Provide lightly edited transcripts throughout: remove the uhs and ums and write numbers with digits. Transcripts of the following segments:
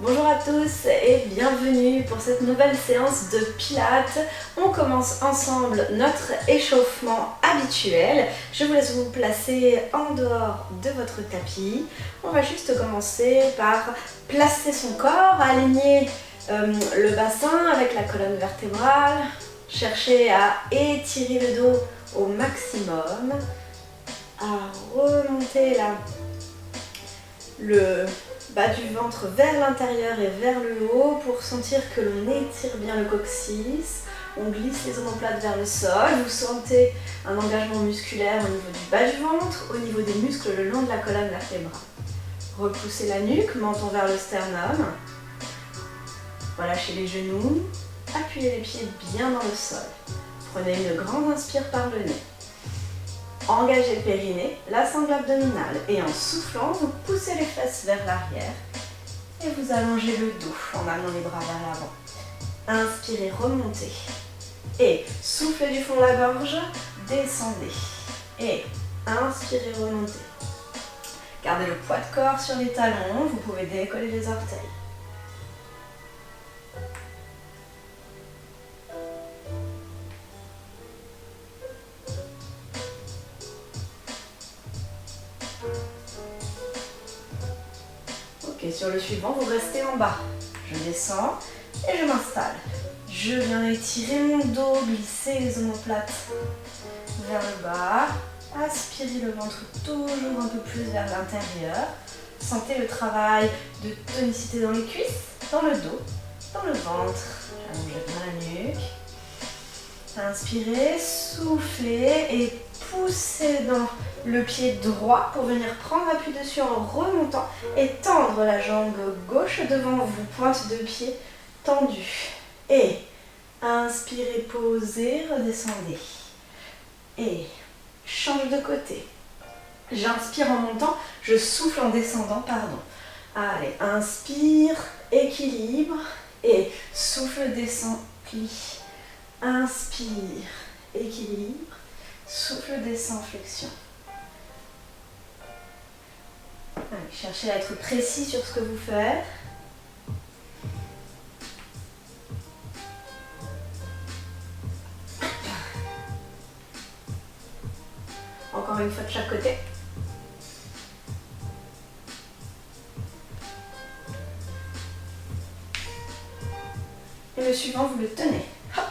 Bonjour à tous et bienvenue pour cette nouvelle séance de Pilates. On commence ensemble notre échauffement habituel. Je vous laisse vous placer en dehors de votre tapis. On va juste commencer par placer son corps, aligner le bassin avec la colonne vertébrale. Chercher à étirer le dos au maximum, à remonter le bas du ventre vers l'intérieur et vers le haut pour sentir que l'on étire bien le coccyx. On glisse les omoplates vers le sol. Vous sentez un engagement musculaire au niveau du bas du ventre, au niveau des muscles le long de la colonne vertébrale. Repoussez la nuque, menton vers le sternum. Relâchez les genoux. Appuyez les pieds bien dans le sol. Prenez une grande inspire par le nez. Engagez le périnée, la sangle abdominale et en soufflant, vous poussez les fesses vers l'arrière et vous allongez le dos en amenant les bras vers l'avant. Inspirez, remontez et soufflez du fond de la gorge, descendez et inspirez, remontez. Gardez le poids de corps sur les talons, vous pouvez décoller les orteils. Sur le suivant, vous restez en bas. Je descends et je m'installe. Je viens étirer mon dos, glisser les omoplates vers le bas. Aspirez le ventre toujours un peu plus vers l'intérieur. Sentez le travail de tonicité dans les cuisses, dans le dos, dans le ventre. Allongez bien la nuque. Inspirez, soufflez et poussez dans le pied droit pour venir prendre appui dessus en remontant et tendre la jambe gauche devant vous, pointe de pied tendue. Et inspirez, posez, redescendez. Et change de côté. J'inspire en montant, je souffle en descendant, pardon. Allez, inspire, équilibre et souffle, descend, plie. Inspire, équilibre, souffle, descend, flexion. Allez, cherchez à être précis sur ce que vous faites. Encore une fois de chaque côté. Et le suivant, vous le tenez. Hop.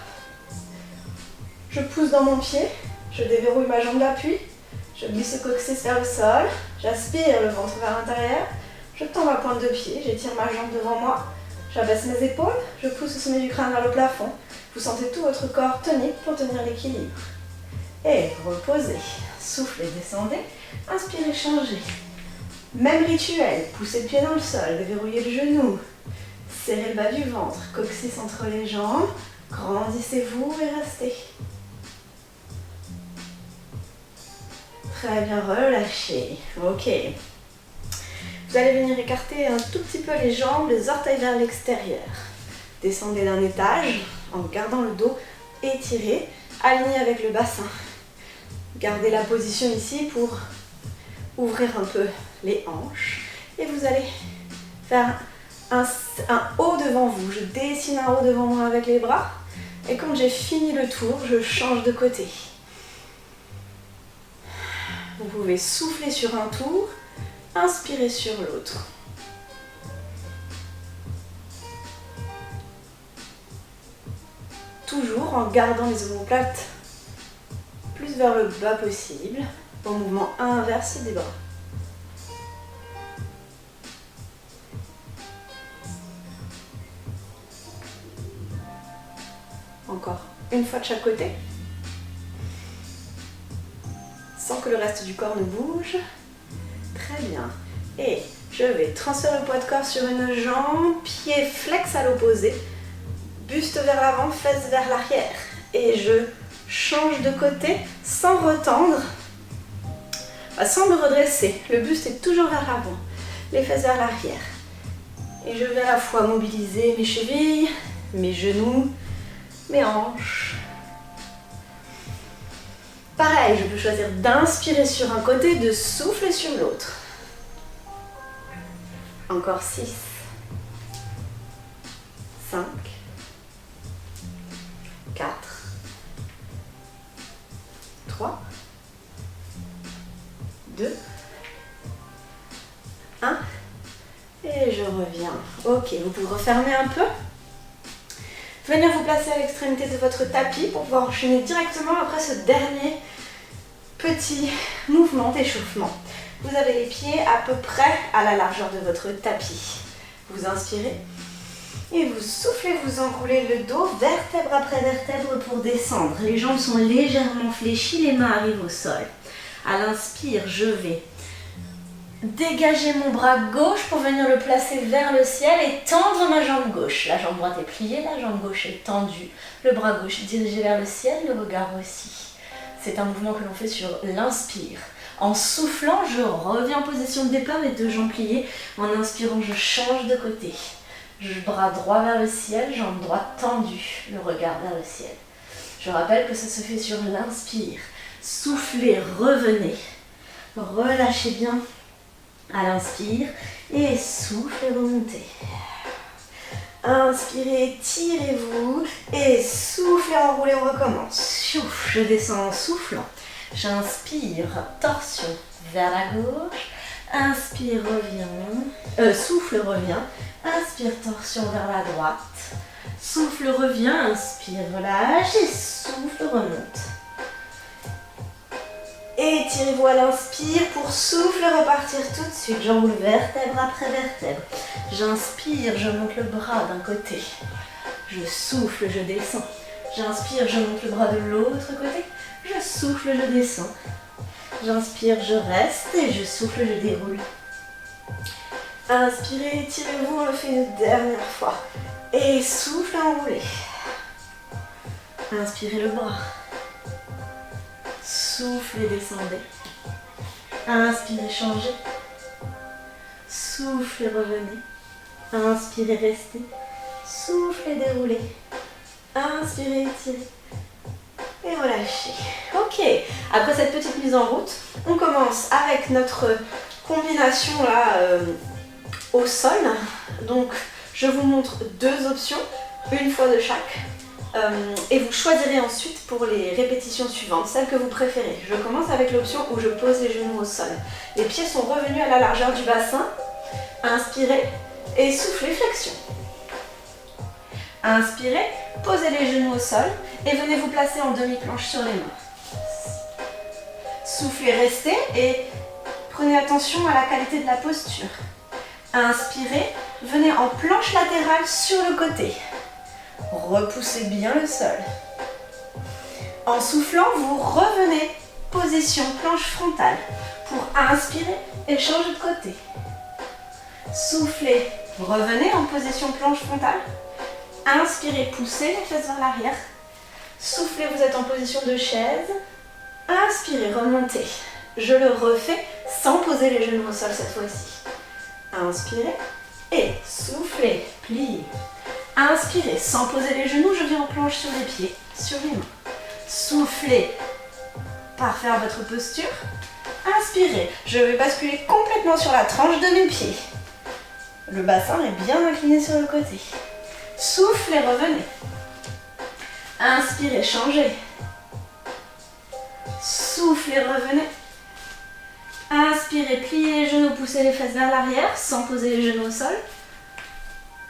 Je pousse dans mon pied, je déverrouille ma jambe d'appui, je glisse le coccyx vers le sol, j'aspire le ventre vers l'intérieur, je tends ma pointe de pied, j'étire ma jambe devant moi, j'abaisse mes épaules, je pousse le sommet du crâne vers le plafond. Vous sentez tout votre corps tonique pour tenir l'équilibre. Et reposez, soufflez, descendez, inspirez, changez. Même rituel, poussez le pied dans le sol, déverrouillez le genou, serrez le bas du ventre, coccyx entre les jambes, grandissez-vous et restez. Très bien, relâchez. Ok. Vous allez venir écarter un tout petit peu les jambes, les orteils vers l'extérieur. Descendez d'un étage en gardant le dos étiré, aligné avec le bassin. Gardez la position ici pour ouvrir un peu les hanches. Et vous allez faire un haut devant vous. Je dessine un haut devant moi avec les bras. Et quand j'ai fini le tour, je change de côté. Vous pouvez souffler sur un tour, inspirer sur l'autre. Toujours en gardant les omoplates plus vers le bas possible, au mouvement inversé des bras. Encore une fois de chaque côté. Sans que le reste du corps ne bouge. Très bien. Et je vais transférer le poids de corps sur une jambe, pied flex à l'opposé, buste vers l'avant, fesses vers l'arrière. Et je change de côté sans retendre, sans me redresser. Le buste est toujours vers l'avant, les fesses vers l'arrière. Et je vais à la fois mobiliser mes chevilles, mes genoux, mes hanches. Pareil, je peux choisir d'inspirer sur un côté, de souffler sur l'autre. Encore 6. 5, 4, 3, 2, 1. Et je reviens. Ok, vous pouvez refermer un peu. Venir vous placer à l'extrémité de votre tapis pour pouvoir enchaîner directement après ce dernier petit mouvement d'échauffement. Vous avez les pieds à peu près à la largeur de votre tapis. Vous inspirez et vous soufflez, vous enroulez le dos vertèbre après vertèbre pour descendre. Les jambes sont légèrement fléchies, les mains arrivent au sol. À l'inspire, je vais dégager mon bras gauche pour venir le placer vers le ciel et tendre ma jambe gauche. La jambe droite est pliée, la jambe gauche est tendue. Le bras gauche dirigé vers le ciel, le regard aussi. C'est un mouvement que l'on fait sur l'inspire. En soufflant, je reviens en position de départ, les deux jambes pliées. En inspirant, je change de côté. Bras droit vers le ciel, jambe droite tendue, le regard vers le ciel. Je rappelle que ça se fait sur l'inspire. Soufflez, revenez. Relâchez bien à l'inspire et soufflez, remontez. Inspirez, tirez-vous et soufflez, enroulez, on recommence. Je descends en soufflant. J'inspire, torsion vers la gauche. Inspire, revient. Souffle, revient. Inspire, torsion vers la droite. Souffle, revient. Inspire, relâche et souffle, remonte. Étirez-vous à l'inspire pour souffle, repartir tout de suite. J'enroule vertèbre après vertèbre. J'inspire, je monte le bras d'un côté. Je souffle, je descends. J'inspire, je monte le bras de l'autre côté. Je souffle, je descends. J'inspire, je reste et je souffle, je déroule. Inspirez, étirez-vous, on le fait une dernière fois. Et souffle, enroulez. Inspirez le bras. Soufflez, descendez. Inspirez, changez. Soufflez, revenez. Inspirez, restez. Soufflez, déroulez. Inspirez, étirez. Et relâchez. Ok, après cette petite mise en route, on commence avec notre combination là au sol. Donc, je vous montre deux options, une fois de chaque. Et vous choisirez ensuite pour les répétitions suivantes, celle que vous préférez. Je commence avec l'option où je pose les genoux au sol. Les pieds sont revenus à la largeur du bassin. Inspirez et soufflez, flexion. Inspirez, posez les genoux au sol et venez vous placer en demi-planche sur les mains. Soufflez, restez et prenez attention à la qualité de la posture. Inspirez, venez en planche latérale sur le côté. Repoussez bien le sol. En soufflant, vous revenez position planche frontale pour inspirer et changer de côté. Soufflez, revenez en position planche frontale. Inspirez, poussez les fesses vers l'arrière. Soufflez, vous êtes en position de chaise. Inspirez, remontez. Je le refais sans poser les genoux au sol cette fois-ci. Inspirez et soufflez, pliez. Inspirez, sans poser les genoux, je viens en planche sur les pieds, sur les mains. Soufflez, parfaire votre posture. Inspirez, je vais basculer complètement sur la tranche de mes pieds. Le bassin est bien incliné sur le côté. Soufflez, revenez. Inspirez, changez. Soufflez, revenez. Inspirez, pliez les genoux, poussez les fesses vers l'arrière sans poser les genoux au sol.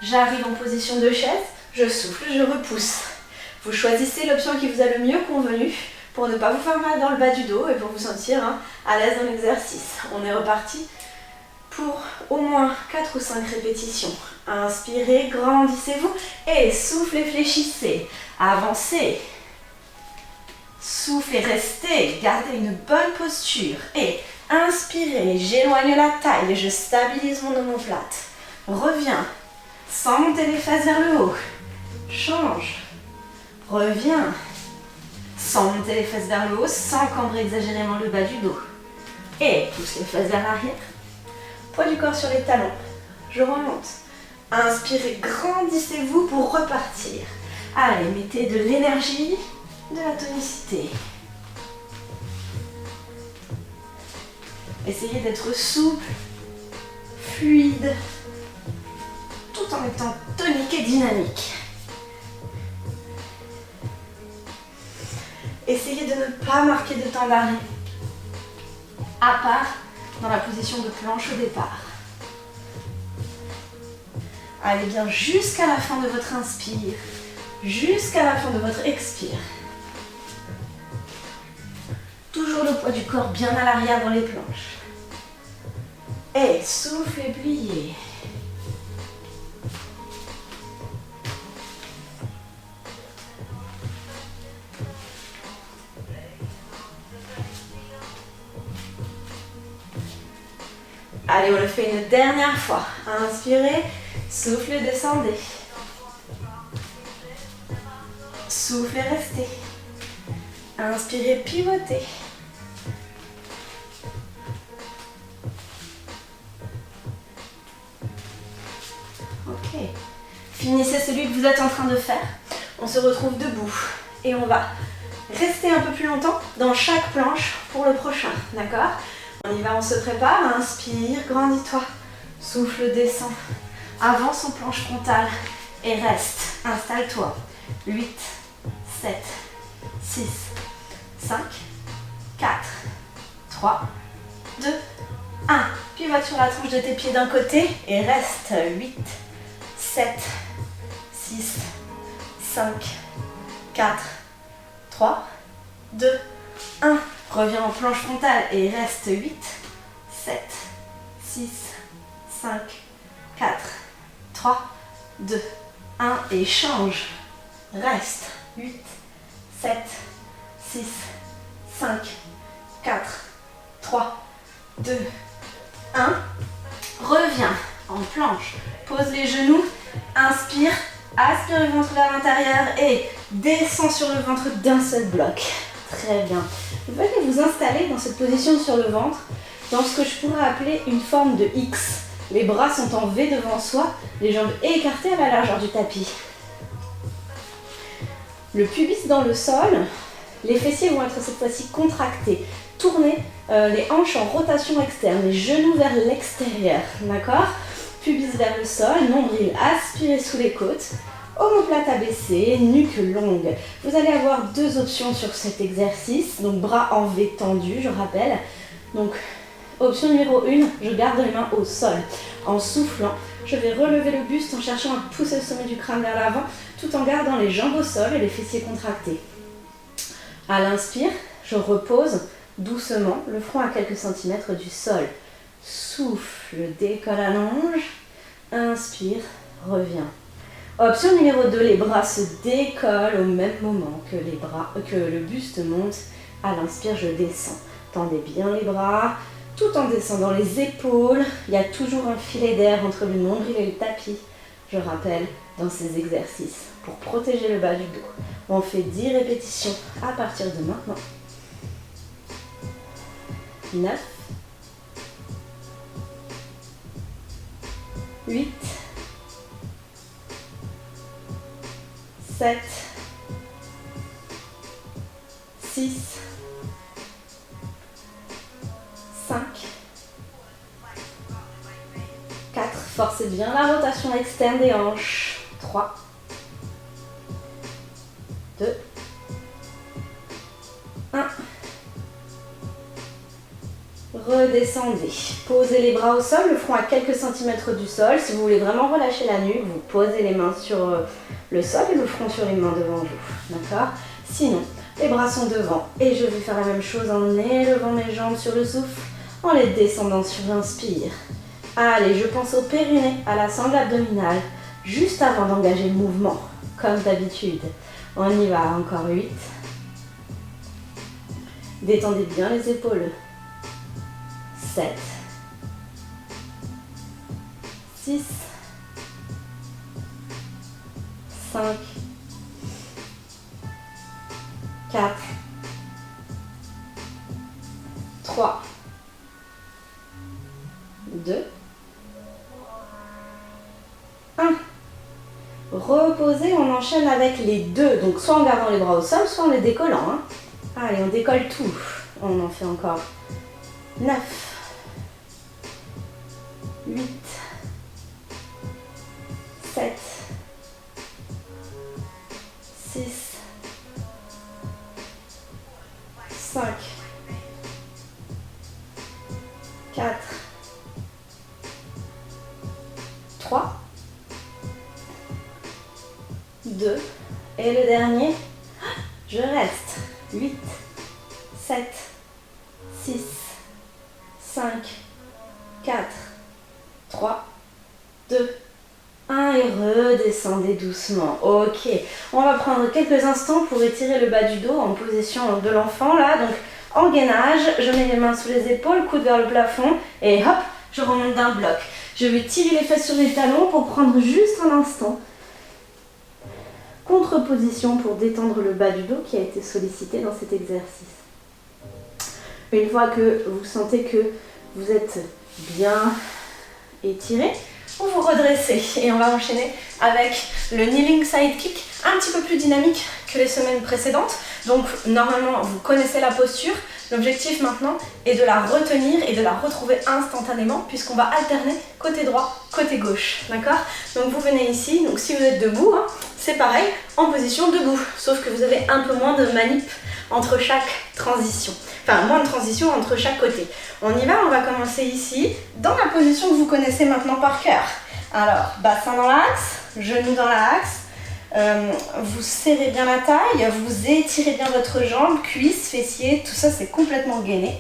J'arrive en position de chaise, je souffle, je repousse. Vous choisissez l'option qui vous a le mieux convenu pour ne pas vous faire mal dans le bas du dos et pour vous sentir à l'aise dans l'exercice. On est reparti pour au moins 4 ou 5 répétitions. Inspirez, grandissez-vous et soufflez, fléchissez. Avancez. Soufflez, restez, gardez une bonne posture. Et inspirez, j'éloigne la taille, je stabilise mon omoplate. Reviens, sans monter les fesses vers le haut. Change. Reviens, sans monter les fesses vers le haut, sans cambrer exagérément le bas du dos. Et pousse les fesses vers l'arrière. Poids du corps sur les talons. Je remonte. Inspirez, grandissez-vous pour repartir. Allez, mettez de l'énergie, de la tonicité. Essayez d'être souple, fluide, tout tout en étant tonique et dynamique. Essayez de ne pas marquer de temps d'arrêt, à part dans la position de planche au départ. Allez bien jusqu'à la fin de votre inspire, jusqu'à la fin de votre expire. Toujours le poids du corps bien à l'arrière dans les planches. Et souffle et pliez. Allez, on le fait une dernière fois. Inspirez, souffle, descendez. Soufflez, restez. Inspirez, pivotez. Ok. Finissez celui que vous êtes en train de faire. On se retrouve debout. Et on va rester un peu plus longtemps dans chaque planche pour le prochain. D'accord ? On y va, on se prépare. Inspire, grandis-toi. Souffle, descend. Avance en planche frontale. Et reste. Installe-toi. 8, 7, 6, 5, 4, 3, 2, 1. Pivote sur la tronche de tes pieds d'un côté et reste. 8, 7, 6, 5, 4, 3, 2, 1. Reviens en planche frontale et reste. 8, 7, 6, 5, 4, 3, 2, 1. Et change. Reste. 8, 7, 6, 5, 4, 3, 2, 1. Reviens en planche. Pose les genoux. Inspire. Aspire le ventre vers l'intérieur et descends sur le ventre d'un seul bloc. Très bien. Venez vous installer dans cette position sur le ventre, dans ce que je pourrais appeler une forme de X. Les bras sont en V devant soi, les jambes écartées à la largeur du tapis. Le pubis dans le sol, les fessiers vont être cette fois-ci contractés. Tournez les hanches en rotation externe, les genoux vers l'extérieur, d'accord ? Pubis vers le sol, nombril aspiré sous les côtes, omoplate abaissée, nuque longue. Vous allez avoir deux options sur cet exercice, donc bras en V tendus, je rappelle. Donc, option numéro 1, je garde les mains au sol. En soufflant, je vais relever le buste en cherchant à pousser le sommet du crâne vers l'avant, tout en gardant les jambes au sol et les fessiers contractés. À l'inspire, je repose doucement le front à quelques centimètres du sol. Souffle, décolle, allonge. Inspire, reviens. Option numéro 2, les bras se décollent au même moment que le buste monte. À l'inspire, je descends. Tendez bien les bras, tout en descendant les épaules. Il y a toujours un filet d'air entre le nombril et le tapis. Je rappelle, dans ces exercices, pour protéger le bas du dos, on fait 10 répétitions à partir de maintenant. 9, 8, 7, 6, 5, 4, forcez bien la rotation externe des hanches. 3, 2, 1. Redescendez. Posez les bras au sol, le front à quelques centimètres du sol. Si vous voulez vraiment relâcher la nuque, vous posez les mains sur le sol et le front sur les mains devant vous. D'accord ? Sinon, les bras sont devant. Et je vais faire la même chose en élevant mes jambes sur le souffle, en les descendant sur l'inspire. Allez, je pense au périnée, à la sangle abdominale, juste avant d'engager le mouvement, comme d'habitude. On y va, encore 8. Détendez bien les épaules. 7, 6, 5, 4, 3, 2, 1. Reposez, on enchaîne avec les deux. Donc soit en gardant les bras au sol, soit en les décollant. Hein. Allez, on décolle tout. On en fait encore 9, 8, 3, 2, et le dernier, je reste. 8, 7, 6, 5, 4, 3, 2, 1 et redescendez doucement. Ok, on va prendre quelques instants pour étirer le bas du dos en position de l'enfant là. Donc en gainage, je mets les mains sous les épaules, coude vers le plafond et hop, je remonte d'un bloc. Je vais tirer les fesses sur les talons pour prendre juste un instant. Contre-position pour détendre le bas du dos qui a été sollicité dans cet exercice. Une fois que vous sentez que vous êtes bien étiré, vous vous redressez et on va enchaîner avec le kneeling side kick, un petit peu plus dynamique que les semaines précédentes. Donc normalement vous connaissez la posture, l'objectif maintenant est de la retenir et de la retrouver instantanément puisqu'on va alterner côté droit, côté gauche, d'accord? Donc vous venez ici, donc si vous êtes debout, hein, c'est pareil, en position debout, sauf que vous avez un peu moins de manip entre chaque transition, enfin moins de transition entre chaque côté. On y va, on va commencer ici, dans la position que vous connaissez maintenant par cœur. Alors, bassin dans l'axe, genou dans l'axe, vous serrez bien la taille, vous étirez bien votre jambe, cuisse, fessier, tout ça c'est complètement gainé.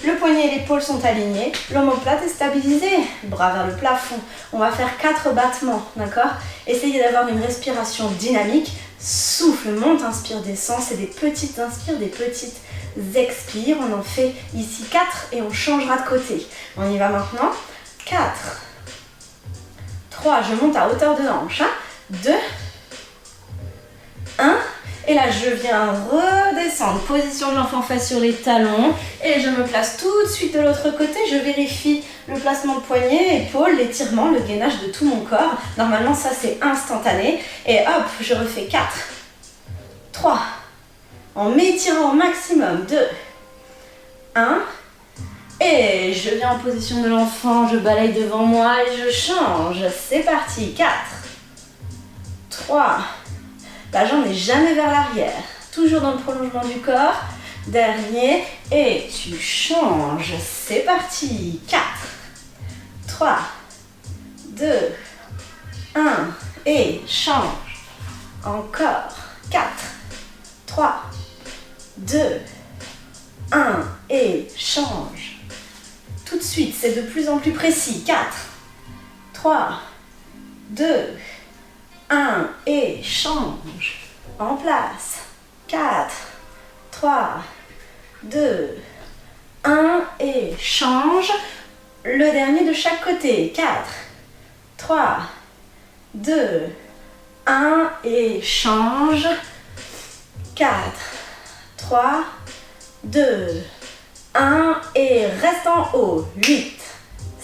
Le poignet et l'épaule sont alignés, l'omoplate est stabilisée, bras vers le plafond. On va faire 4 battements, d'accord? Essayez d'avoir une respiration dynamique, souffle, monte, inspire, descend, c'est des petites inspires, des petites expires. On en fait ici 4 et on changera de côté. On y va maintenant. 4, 3, je monte à hauteur de hanche, 2, 1, et là je viens redescendre, position de l'enfant face sur les talons, et je me place tout de suite de l'autre côté, je vérifie le placement de poignet, épaule, l'étirement, le gainage de tout mon corps. Normalement ça c'est instantané, et hop, je refais 4, 3, en m'étirant au maximum, 2, 1, et je viens en position de l'enfant, je balaye devant moi et je change, c'est parti, 4, 3, la jambe n'est jamais vers l'arrière, toujours dans le prolongement du corps, dernier, et tu changes, c'est parti, 4, 3, 2, 1, et change, encore, 4, 3, 2, 1, et change, tout de suite, c'est de plus en plus précis, 4, 3, 2, 1 et change, en place, 4, 3, 2, 1 et change, le dernier de chaque côté, 4, 3, 2, 1 et change, 4, 3, 2, 1 et reste en haut, 8,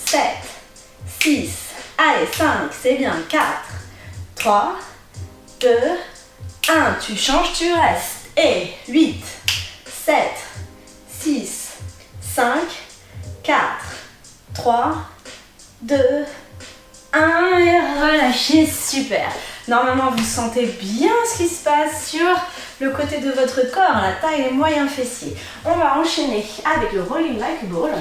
7, 6, allez 5, c'est bien, 4, 3, 2, 1, tu changes, tu restes, et 8, 7, 6, 5, 4, 3, 2, 1, et relâchez, super. Normalement, vous sentez bien ce qui se passe sur le côté de votre corps, la taille, les moyens fessiers. On va enchaîner avec le rolling like a ball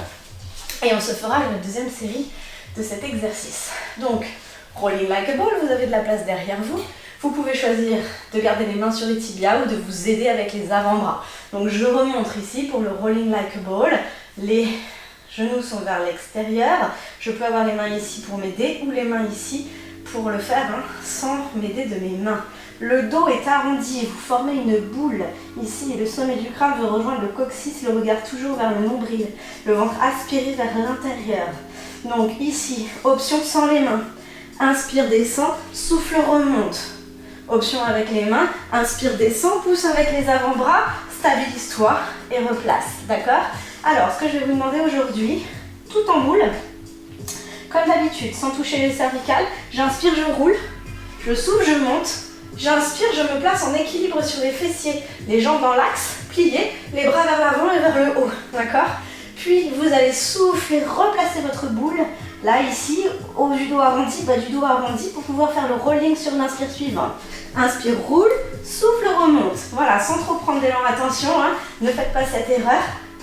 et on se fera une deuxième série de cet exercice. Donc, rolling like a ball, vous avez de la place derrière vous. Vous pouvez choisir de garder les mains sur les tibias ou de vous aider avec les avant-bras. Donc, je remonte ici pour le rolling like a ball. Les genoux sont vers l'extérieur. Je peux avoir les mains ici pour m'aider ou les mains ici pour le faire sans m'aider de mes mains. Le dos est arrondi, vous formez une boule. Ici, le sommet du crâne veut rejoindre le coccyx, le regard toujours vers le nombril. Le ventre aspiré vers l'intérieur. Donc ici, option sans les mains. Inspire, descend, souffle, remonte. Option avec les mains, inspire, descend, pousse avec les avant-bras, stabilise-toi et replace. D'accord? Alors, ce que je vais vous demander aujourd'hui, tout en boule, comme d'habitude, sans toucher les cervicales, j'inspire, je roule, je souffle, je monte, j'inspire, je me place en équilibre sur les fessiers, les jambes dans l'axe, pliées, les bras vers l'avant et vers le haut, d'accord? Puis vous allez souffler, replacer votre boule, là ici, haut du dos arrondi, bas du dos arrondi, pour pouvoir faire le rolling sur l'inspire suivant. Inspire, roule, souffle, remonte, voilà, sans trop prendre d'élan, attention, ne faites pas cette erreur.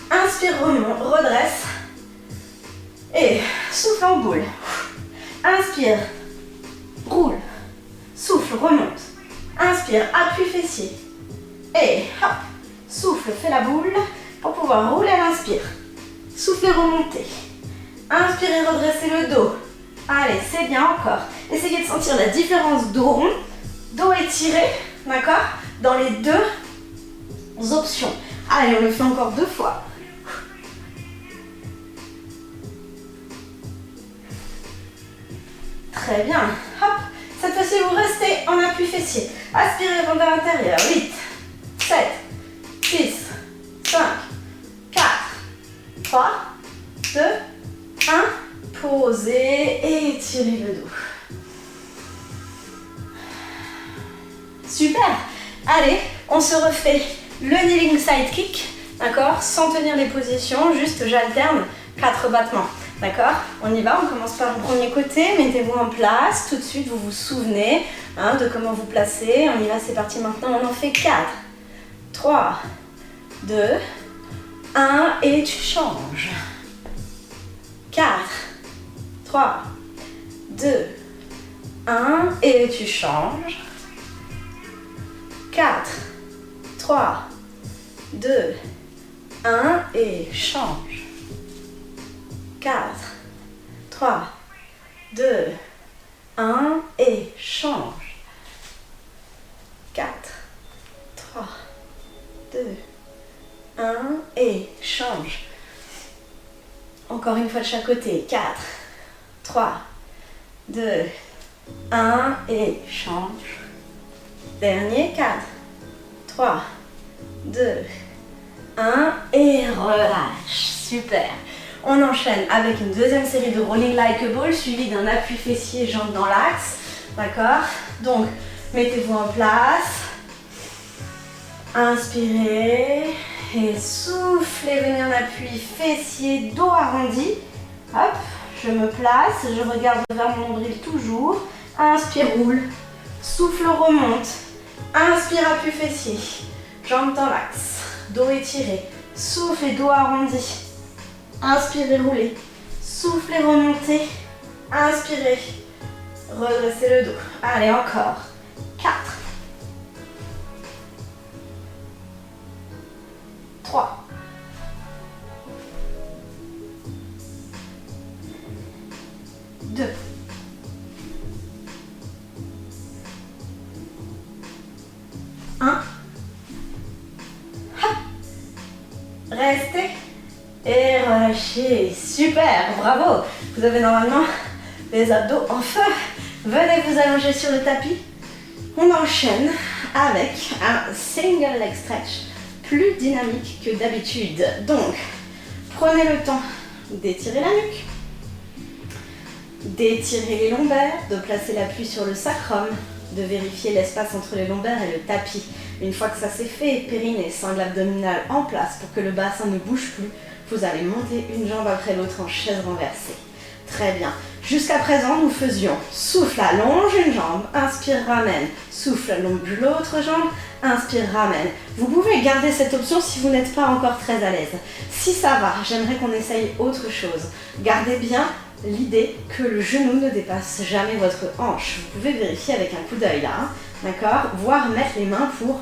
Inspire, remonte, redresse. Et souffle en boule. Inspire, roule. Souffle, remonte. Inspire, appuie fessier. Et hop, souffle, fais la boule pour pouvoir rouler à l'inspire. Soufflez, remontez. Inspirez, redressez le dos. Allez, c'est bien encore. Essayez de sentir la différence dos rond, dos étiré, d'accord, dans les deux options. Allez, on le fait encore 2 fois. Très bien. Hop. Cette fois-ci, vous restez en appui fessier. Aspirez vers l'intérieur. 8, 7, 6, 5, 4, 3, 2, 1. Posez et étirez le dos. Super. Allez, on se refait le kneeling side kick, d'accord, sans tenir les positions, juste j'alterne 4 battements. D'accord? On y va, on commence par le premier côté, mettez-vous en place, tout de suite vous vous souvenez de comment vous placez. On y va, c'est parti maintenant, on en fait 4, 3, 2, 1 et tu changes. 4, 3, 2, 1 et tu changes. 4, 3, 2, 1 et change. 4, 3, 2, 1 et change. 4, 3, 2, 1 et change. Encore une fois de chaque côté. 4, 3, 2, 1 et change. Dernier. 4, 3, 2, 1 et relâche. Super. On enchaîne avec une deuxième série de rolling like a ball suivi d'un appui fessier, jambes dans l'axe. D'accord? Donc, mettez-vous en place. Inspirez et soufflez, venez en appui fessier, dos arrondi. Hop, je me place, je regarde vers mon nombril toujours. Inspire, roule. Souffle, remonte. Inspire, appui fessier. Jambes dans l'axe. Dos étiré. Souffle et dos arrondi. Inspirez, roulez. Soufflez, remontez. Inspirez. Redressez le dos. Allez, encore. 4. 3. 2. 1. Restez. Et relâchez. Super, bravo. Vous avez normalement les abdos en feu. Venez vous allonger sur le tapis. On enchaîne avec un single leg stretch plus dynamique que d'habitude. Donc, prenez le temps d'étirer la nuque, d'étirer les lombaires, de placer l'appui sur le sacrum, de vérifier l'espace entre les lombaires et le tapis. Une fois que ça c'est fait, périnée, sangle abdominale en place pour que le bassin ne bouge plus. Vous allez monter une jambe après l'autre en chaise renversée. Très bien. Jusqu'à présent, nous faisions souffle, allonge une jambe, inspire, ramène. Souffle, allonge l'autre jambe, inspire, ramène. Vous pouvez garder cette option si vous n'êtes pas encore très à l'aise. Si ça va, j'aimerais qu'on essaye autre chose. Gardez bien l'idée que le genou ne dépasse jamais votre hanche. Vous pouvez vérifier avec un coup d'œil là, d'accord, voire mettre les mains pour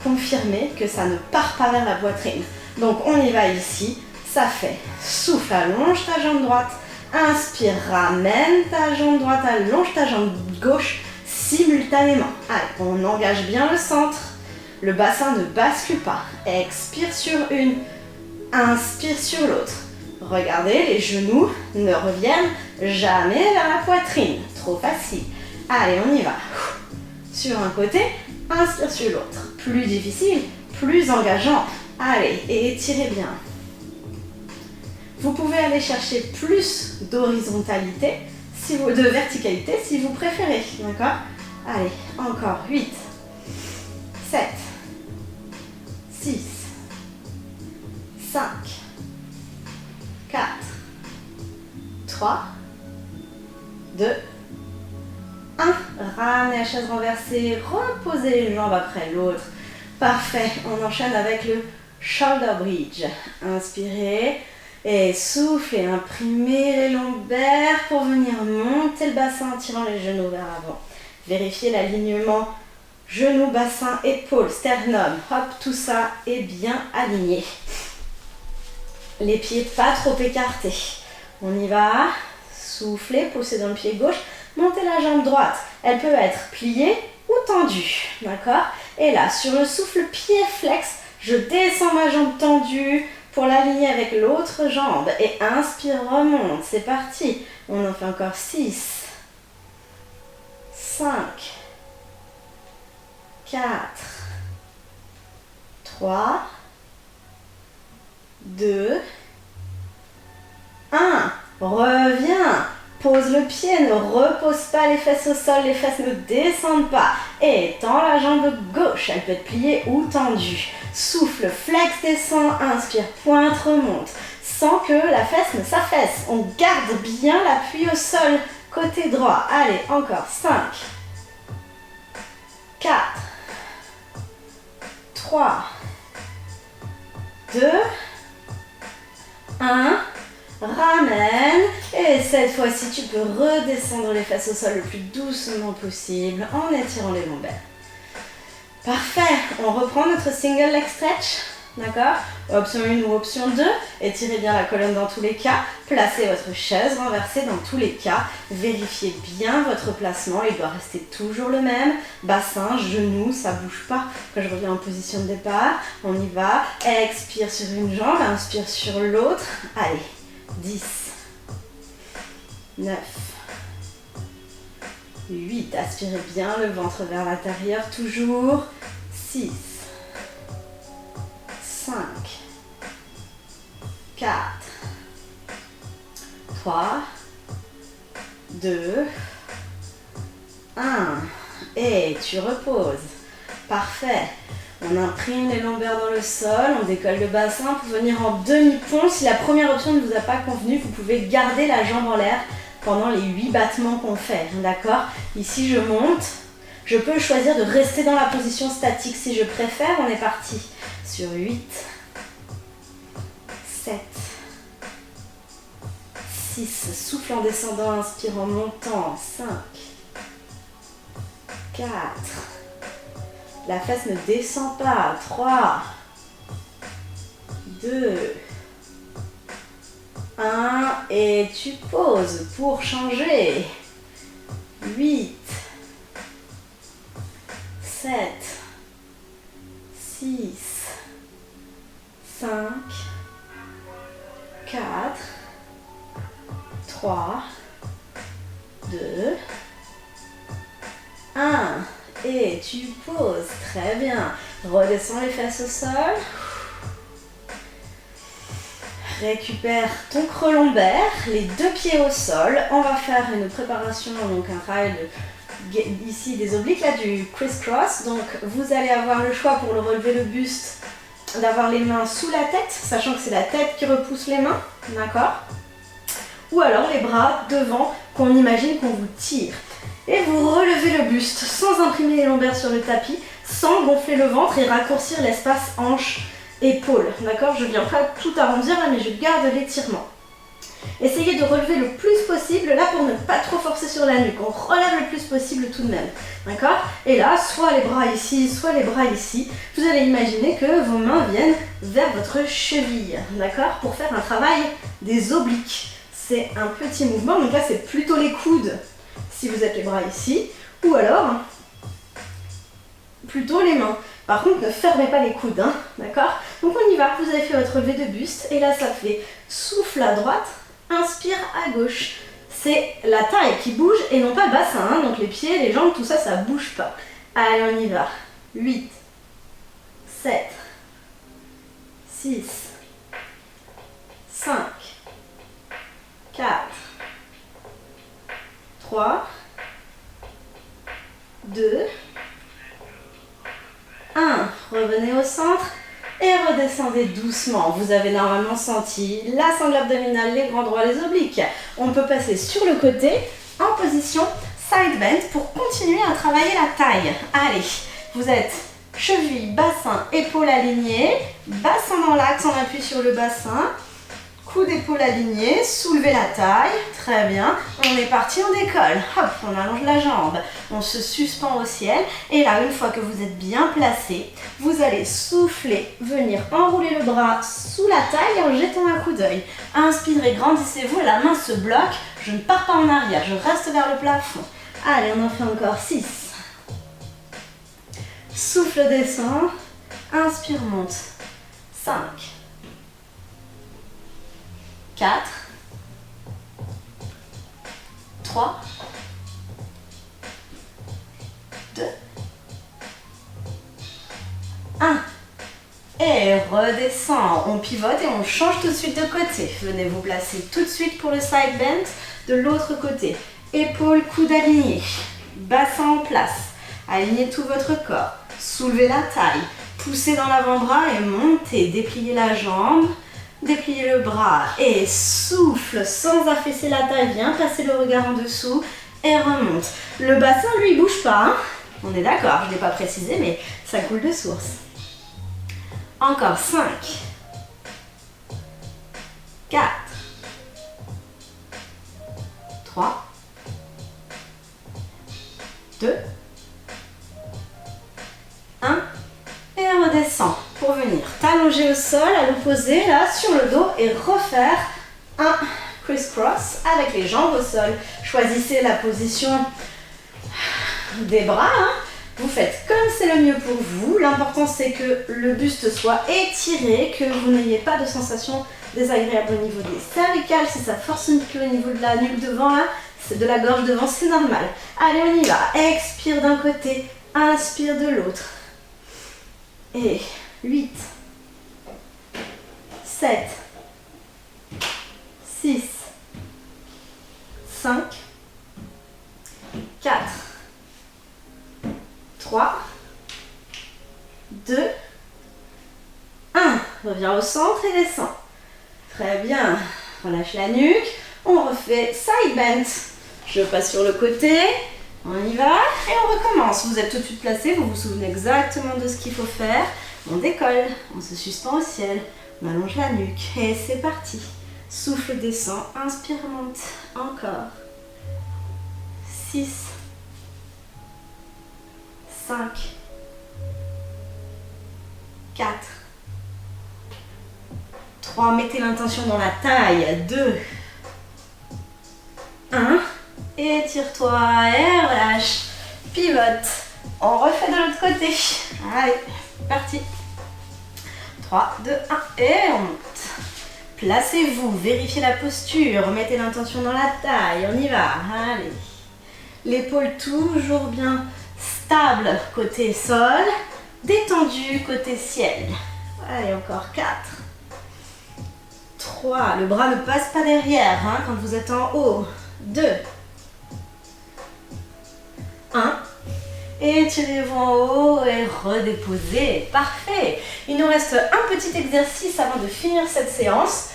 confirmer que ça ne part pas vers la poitrine. Donc on y va ici, ça fait souffle, allonge ta jambe droite, inspire, ramène ta jambe droite, allonge ta jambe gauche simultanément. Allez, on engage bien le centre, le bassin ne bascule pas. Expire sur une, inspire sur l'autre. Regardez, les genoux ne reviennent jamais vers la poitrine. Trop facile. Allez, on y va. Sur un côté, inspire sur l'autre. Plus difficile, plus engageant. Allez, et étirez bien. Vous pouvez aller chercher plus d'horizontalité, de verticalité si vous préférez. D'accord? Allez, encore 8, 7, 6, 5, 4, 3, 2, 1. Ramenez la chaise renversée, reposez les jambes après l'autre. Parfait, on enchaîne avec le shoulder bridge. Inspirez, Et soufflez, imprimez les lombaires pour venir monter le bassin en tirant les genoux vers l'avant. Vérifiez l'alignement genoux, bassin, épaules, sternum. Hop, tout ça est bien aligné. Les pieds pas trop écartés. On y va. Soufflez, poussez dans le pied gauche. Montez la jambe droite. Elle peut être pliée ou tendue. D'accord? Et là, sur le souffle, pied flex, je descends ma jambe tendue pour l'aligner avec l'autre jambe. Et inspire, remonte. C'est parti. On en fait encore 6, 5, 4, 3, 2, 1. Reviens. Pose le pied, ne repose pas les fesses au sol, les fesses ne descendent pas. Et tends la jambe gauche, elle peut être pliée ou tendue. Souffle, flex, descend, inspire, pointe, remonte. Sans que la fesse ne s'affaisse. On garde bien l'appui au sol, côté droit. Allez, encore 5, 4, 3, 2, 1. Ramène. Et cette fois-ci, tu peux redescendre les fesses au sol le plus doucement possible en étirant les lombaires. Parfait. On reprend notre single leg stretch. D'accord? Option 1 ou option 2. Étirez bien la colonne dans tous les cas. Placez votre chaise renversée dans tous les cas. Vérifiez bien votre placement. Il doit rester toujours le même. Bassin, genoux, ça ne bouge pas. Quand je reviens en position de départ, on y va. Expire sur une jambe, inspire sur l'autre. Allez. 10, 9, 8, aspirez bien le ventre vers l'intérieur, toujours, 6, 5, 4, 3, 2, 1, et tu reposes, parfait. On imprime les lombaires dans le sol, on décolle le bassin pour venir en demi-pont. Si la première option ne vous a pas convenu, vous pouvez garder la jambe en l'air pendant les 8 battements qu'on fait. D'accord? Ici, je monte. Je peux choisir de rester dans la position statique si je préfère. On est parti sur 8, 7, 6. Souffle en descendant, inspire en montant. 5, 4. La fesse ne descend pas. 3, 2, 1. Et tu poses pour changer. 8, 7, 6, 5, 4, 3, 2, 1. Et tu poses, très bien. Redescends les fesses au sol. Récupère ton creux lombaire, les deux pieds au sol. On va faire une préparation, donc un travail ici des obliques, là du criss-cross. Donc vous allez avoir le choix pour le relever le buste, d'avoir les mains sous la tête, sachant que c'est la tête qui repousse les mains, d'accord? Ou alors les bras devant, qu'on imagine qu'on vous tire. Et vous relevez le buste sans imprimer les lombaires sur le tapis, sans gonfler le ventre et raccourcir l'espace hanche-épaule. D'accord? Je ne viens pas tout arrondir là, mais je garde l'étirement. Essayez de relever le plus possible, là pour ne pas trop forcer sur la nuque. On relève le plus possible tout de même. D'accord? Et là, soit les bras ici, soit les bras ici. Vous allez imaginer que vos mains viennent vers votre cheville. D'accord? Pour faire un travail des obliques. C'est un petit mouvement, donc là c'est plutôt les coudes. Si vous êtes les bras ici, ou alors plutôt les mains. Par contre, ne fermez pas les coudes, hein, d'accord? Donc on y va, vous avez fait votre relevé de buste, et là ça fait souffle à droite, inspire à gauche. C'est la taille qui bouge et non pas le bassin, hein, donc les pieds, les jambes, tout ça, ça bouge pas. Allez, on y va. 8, 7, 6, 5, 4, 3, 2, 1. Revenez au centre et redescendez doucement. Vous avez normalement senti la sangle abdominale, les grands droits, les obliques. On peut passer sur le côté en position side bend pour continuer à travailler la taille. Allez, vous êtes cheville, bassin, épaules alignées, bassin dans l'axe, on appuie sur le bassin. Coude d'épaule aligné, soulevez la taille, très bien. On est parti, on décolle. Hop, on allonge la jambe, on se suspend au ciel. Et là, une fois que vous êtes bien placé, vous allez souffler, venir enrouler le bras sous la taille en jetant un coup d'œil. Inspirez, grandissez-vous et la main se bloque. Je ne pars pas en arrière, je reste vers le plafond. Allez, on en fait encore 6. Souffle, descend. Inspire, monte. 5. 4, 3, 2, 1. Et redescend. On pivote et on change tout de suite de côté. Venez vous placer tout de suite pour le side bend de l'autre côté. Épaules, coudes alignés. Bassin en place. Alignez tout votre corps. Soulevez la taille. Poussez dans l'avant-bras et montez. Dépliez la jambe. Dépliez le bras et souffle sans affaisser la taille. Viens passer le regard en dessous et remonte. Le bassin, lui, il bouge pas. Hein, on est d'accord, je ne l'ai pas précisé, mais ça coule de source. Encore 5, 4, 3, 2, 1. Et redescend pour venir t'allonger au sol à l'opposé, là, sur le dos et refaire un criss-cross avec les jambes au sol. Choisissez la position des bras. Hein. Vous faites comme c'est le mieux pour vous. L'important, c'est que le buste soit étiré, que vous n'ayez pas de sensation désagréable au niveau des cervicales. Si ça force un peu au niveau de la nuque devant, là, c'est de la gorge devant, c'est normal. Allez, on y va. Expire d'un côté, inspire de l'autre. Et 8, 7, 6, 5, 4, 3, 2, 1. Reviens au centre et descends. Très bien. Relâche la nuque. On refait side bend. Je passe sur le côté. On y va et on recommence. Vous êtes tout de suite placé, vous vous souvenez exactement de ce qu'il faut faire. On décolle, on se suspend au ciel, on allonge la nuque et c'est parti. Souffle, descend, inspire, monte. Encore. 6, 5, 4, 3, mettez l'intention dans la taille. 2, 1. Étire-toi et relâche. Pivote. On refait de l'autre côté. Allez, parti. 3, 2, 1 et on monte. Placez-vous, vérifiez la posture, mettez l'intention dans la taille, on y va. Allez. L'épaule toujours bien stable côté sol, détendue côté ciel. Allez, encore 4. 3, le bras ne passe pas derrière hein, quand vous êtes en haut. 2, 1. Étirez-vous en haut et redéposez. Parfait. Il nous reste un petit exercice avant de finir cette séance.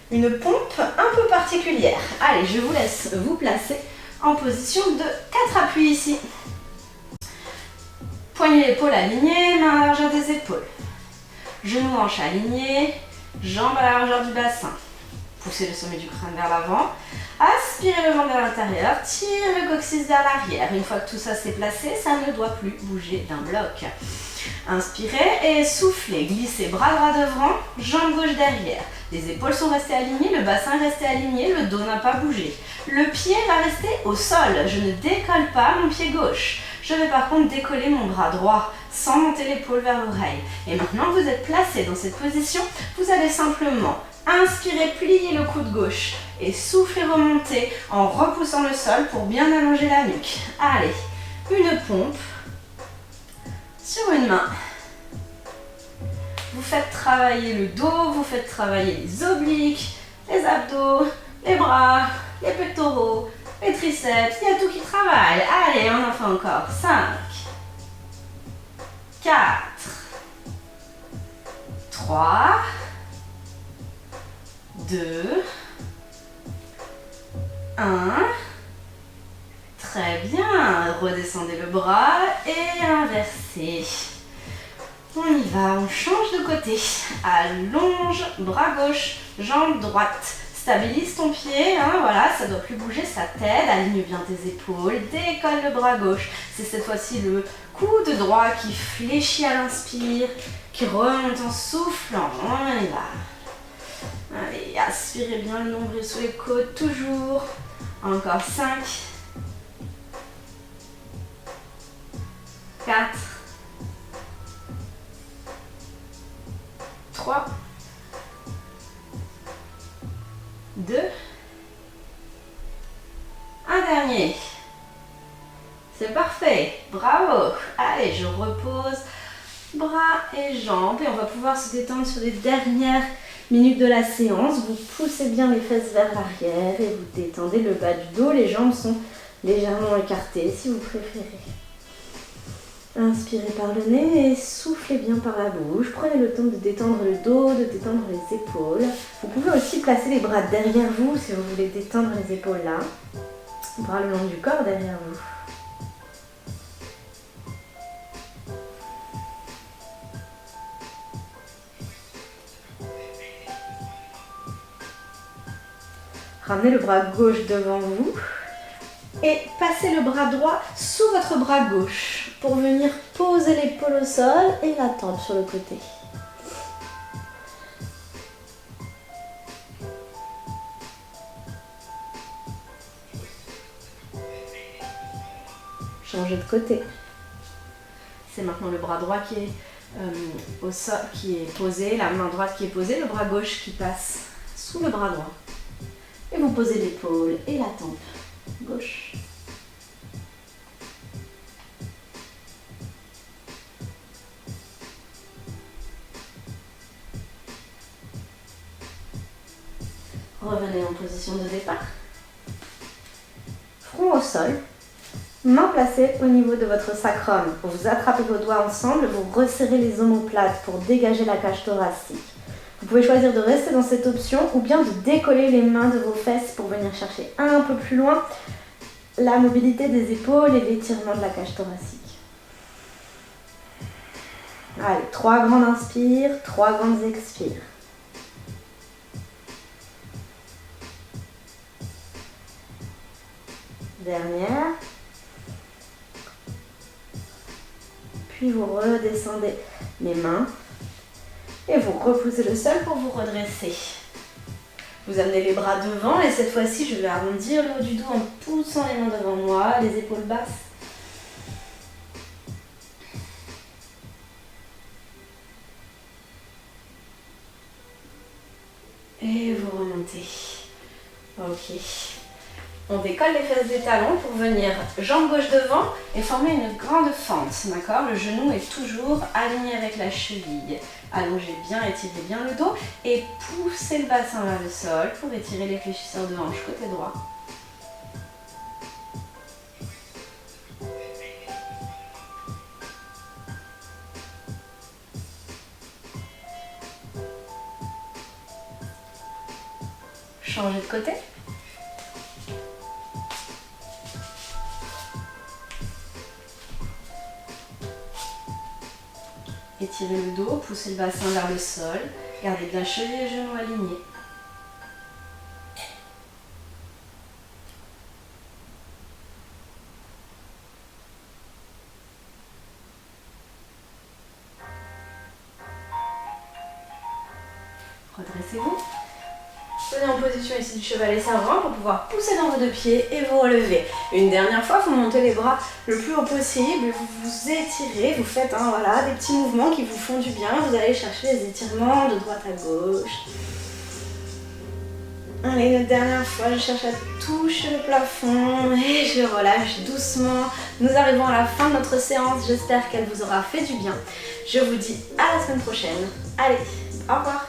Une pompe un peu particulière. Allez, je vous laisse vous placer en position de 4 appuis ici. Poignets épaules alignés, main à la largeur des épaules. Genoux hanches alignés, jambes à la largeur du bassin. Poussez le sommet du crâne vers l'avant. Aspirez le ventre vers l'intérieur, tirez le coccyx vers l'arrière. Une fois que tout ça s'est placé, ça ne doit plus bouger d'un bloc. Inspirez et soufflez. Glissez bras droit devant, jambe gauche derrière. Les épaules sont restées alignées, le bassin est resté aligné, le dos n'a pas bougé. Le pied va rester au sol. Je ne décolle pas mon pied gauche. Je vais par contre décoller mon bras droit sans monter l'épaule vers l'oreille. Et maintenant que vous êtes placé dans cette position, vous allez simplement inspirez, pliez le coude gauche et soufflez, remontez en repoussant le sol pour bien allonger la nuque. Allez, une pompe sur une main. Vous faites travailler le dos, vous faites travailler les obliques, les abdos, les bras, les pectoraux, les triceps, il y a tout qui travaille. Allez, on en fait encore. 5, 4, 3, 2, 1. Très bien. Redescendez le bras et inversez. On y va, on change de côté. Allonge, bras gauche, jambe droite. Stabilise ton pied, hein, voilà, ça ne doit plus bouger, ça t'aide. Aligne bien tes épaules, décolle le bras gauche. C'est cette fois-ci le coude droit qui fléchit à l'inspire, qui remonte en soufflant. On y va. Allez, aspirez bien le nombril sous les côtes, toujours. Encore 5, 4, 3, 2, un dernier. C'est parfait, bravo. Allez, je repose bras et jambes et on va pouvoir se détendre sur les dernières minutes de la séance. Vous poussez bien les fesses vers l'arrière et vous détendez le bas du dos. Les jambes sont légèrement écartées si vous préférez. Inspirez par le nez et soufflez bien par la bouche. Prenez le temps de détendre le dos, de détendre les épaules. Vous pouvez aussi placer les bras derrière vous si vous voulez détendre les épaules là. Bras le long du corps derrière vous. Ramenez le bras gauche devant vous et passez le bras droit sous votre bras gauche pour venir poser l'épaule au sol et la tempe sur le côté. Changez de côté. C'est maintenant le bras droit qui est au sol, qui est posé, la main droite qui est posée, le bras gauche qui passe sous le bras droit. Et vous posez l'épaule et la tempe gauche. Revenez en position de départ. Front au sol. Main placée au niveau de votre sacrum. Vous attrapez vos doigts ensemble, vous resserrez les omoplates pour dégager la cage thoracique. Vous pouvez choisir de rester dans cette option ou bien de décoller les mains de vos fesses pour venir chercher un peu plus loin la mobilité des épaules et l'étirement de la cage thoracique. Allez, 3 grandes inspires, 3 grandes expires. Dernière. Puis vous redescendez les mains. Et vous repoussez le sol pour vous redresser. Vous amenez les bras devant et cette fois-ci, je vais arrondir le haut du dos en poussant les mains devant moi, les épaules basses. Et vous remontez. Ok. On décolle les fesses des talons pour venir jambe gauche devant et former une grande fente, d'accord? Le genou est toujours aligné avec la cheville. Allongez bien, étirez bien le dos et poussez le bassin vers le sol pour étirer les fléchisseurs de hanche côté droit. Changez de côté. Étirez le dos, poussez le bassin vers le sol. Gardez bien cheville et genoux alignés. Redressez-vous. Venez en position ici du chevalet servant pour pouvoir pousser dans vos deux pieds et vous relever. Une dernière fois, vous montez les bras le plus haut possible, vous vous étirez, vous faites voilà, des petits mouvements qui vous font du bien. Vous allez chercher les étirements de droite à gauche. Allez, une dernière fois, je cherche à toucher le plafond et je relâche doucement. Nous arrivons à la fin de notre séance, j'espère qu'elle vous aura fait du bien. Je vous dis à la semaine prochaine. Allez, au revoir.